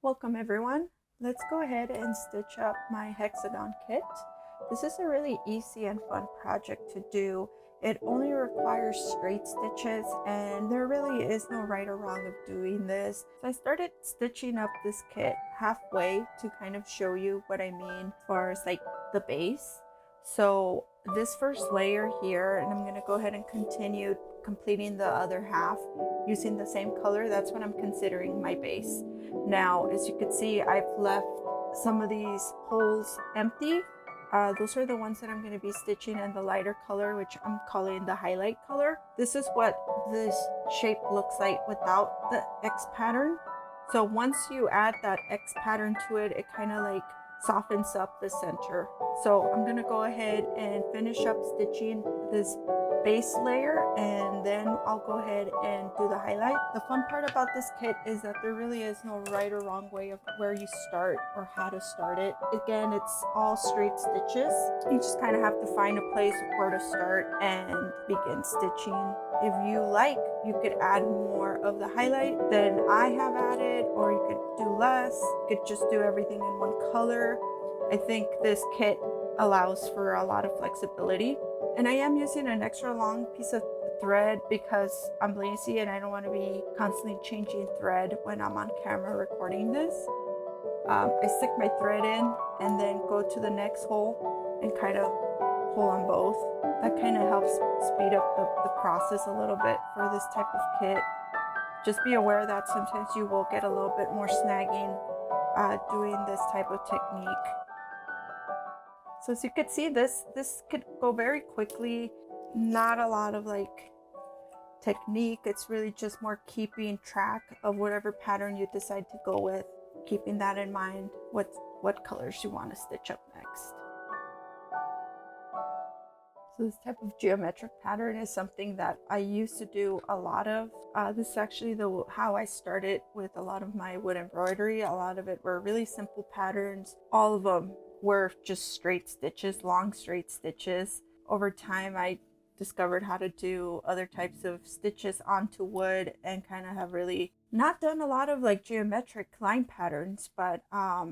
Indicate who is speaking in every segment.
Speaker 1: Welcome everyone. Let's go ahead and stitch up my hexagon kit. This is a really easy and fun project to do. It only requires straight stitches and there really is no right or wrong of doing this. So I started stitching up this kit halfway to kind of show you what I mean as far as like the base. So this first layer here, and I'm going to go ahead and continue completing the other half using the same color. That's what I'm considering my base. Now, as you can see, I've left some of these holes empty. Those are the ones that I'm going to be stitching in the lighter color, which I'm calling the highlight color. This is what this shape looks like without the X pattern. So once you add that X pattern to it, it kind of like softens up the center. So I'm going to go ahead and finish up stitching this base layer and then I'll go ahead and do the highlight. The fun part about this kit is that there really is no right or wrong way of where you start or how to start it. Again, it's all straight stitches. You just kind of have to find a place where to start and begin stitching. If you like, you could add more of the highlight than I have added, or you could do less. You could just do everything in one color. I think this kit allows for a lot of flexibility. And I am using an extra long piece of thread because I'm lazy and I don't want to be constantly changing thread when I'm on camera recording this. I stick my thread in and then go to the next hole and kind of pull on both. That kind of helps speed up the process a little bit for this type of kit. Just be aware that sometimes you will get a little bit more snagging doing this type of technique. So as you can see, this could go very quickly. Not a lot of like technique. It's really just more keeping track of whatever pattern you decide to go with, keeping that in mind, what colors you want to stitch up next. So this type of geometric pattern is something that I used to do a lot of. This is actually how I started with a lot of my wood embroidery. A lot of it were really simple patterns. All of them were just straight stitches, long straight stitches. Over time, I discovered how to do other types of stitches onto wood and kind of have really not done a lot of like geometric line patterns, but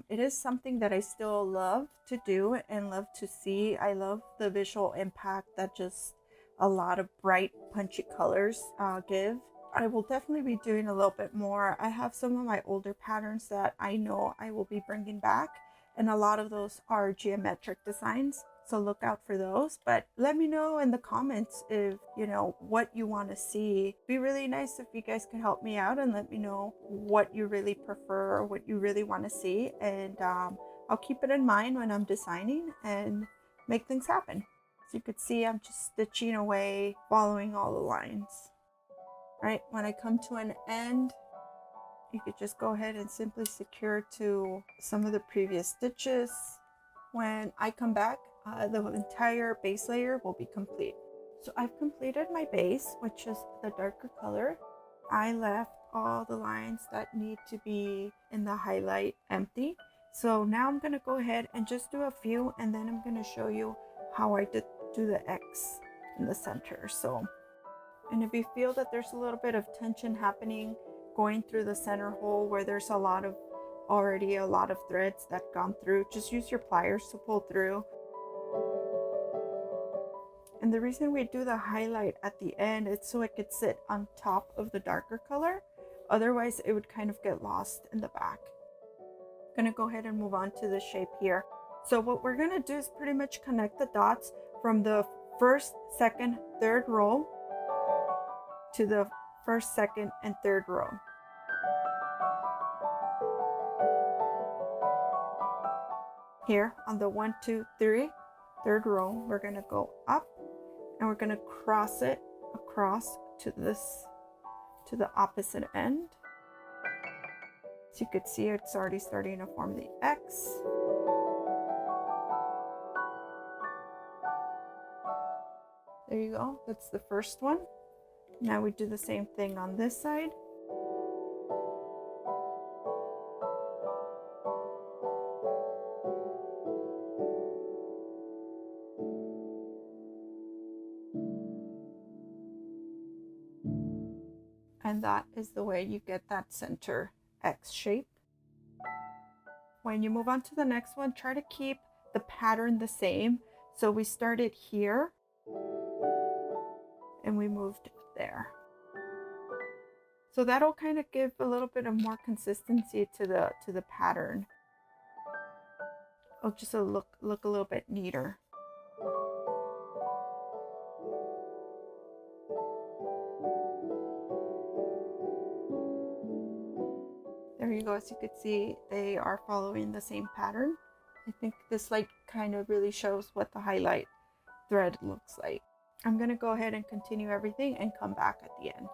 Speaker 1: it is something that I still love to do and love to see. I love the visual impact that just a lot of bright punchy colors give. I will definitely be doing a little bit more. I have some of my older patterns that I know I will be bringing back, and a lot of those are geometric designs, so look out for those. But let me know in the comments if you know what you want to see. It'd be really nice if you guys could help me out and let me know what you really prefer or what you really want to see, and I'll keep it in mind when I'm designing and make things happen. So you could see I'm just stitching away, following all the lines. Right, when I come to an end, you could just go ahead and simply secure to some of the previous stitches. When I come back, the entire base layer will be complete. So I've completed my base, which is the darker color. I left all the lines that need to be in the highlight empty. So now I'm going to go ahead and just do a few, and then I'm going to show you how I do the X in the center. And if you feel that there's a little bit of tension happening going through the center hole where there's already a lot of threads that gone through, just use your pliers to pull through. And the reason we do the highlight at the end is so it could sit on top of the darker color. Otherwise it would kind of get lost in the back. I'm gonna go ahead and move on to the shape here. So what we're gonna do is pretty much connect the dots from the first, second, third row to the first, second, and third row. Here on the 1, 2, 3, third row, we're gonna go up and we're gonna cross it across to the opposite end. So you could see it's already starting to form the X. There you go, that's the first one. Now we do the same thing on this side. And that is the way you get that center X shape. When you move on to the next one, try to keep the pattern the same. So we started here and we moved there. So that'll kind of give a little bit of more consistency to the pattern. It'll just look a little bit neater. There you go. As you could see, they are following the same pattern. I think this like kind of really shows what the highlight thread looks like. I'm going to go ahead and continue everything and come back at the end.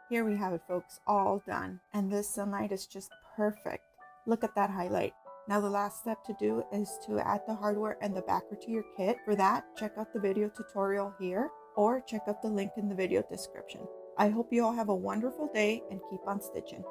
Speaker 1: Here we have it, folks, all done. And this sunlight is just perfect. Look at that highlight. Now the last step to do is to add the hardware and the backer to your kit. For that, check out the video tutorial here or check out the link in the video description. I hope you all have a wonderful day and keep on stitching.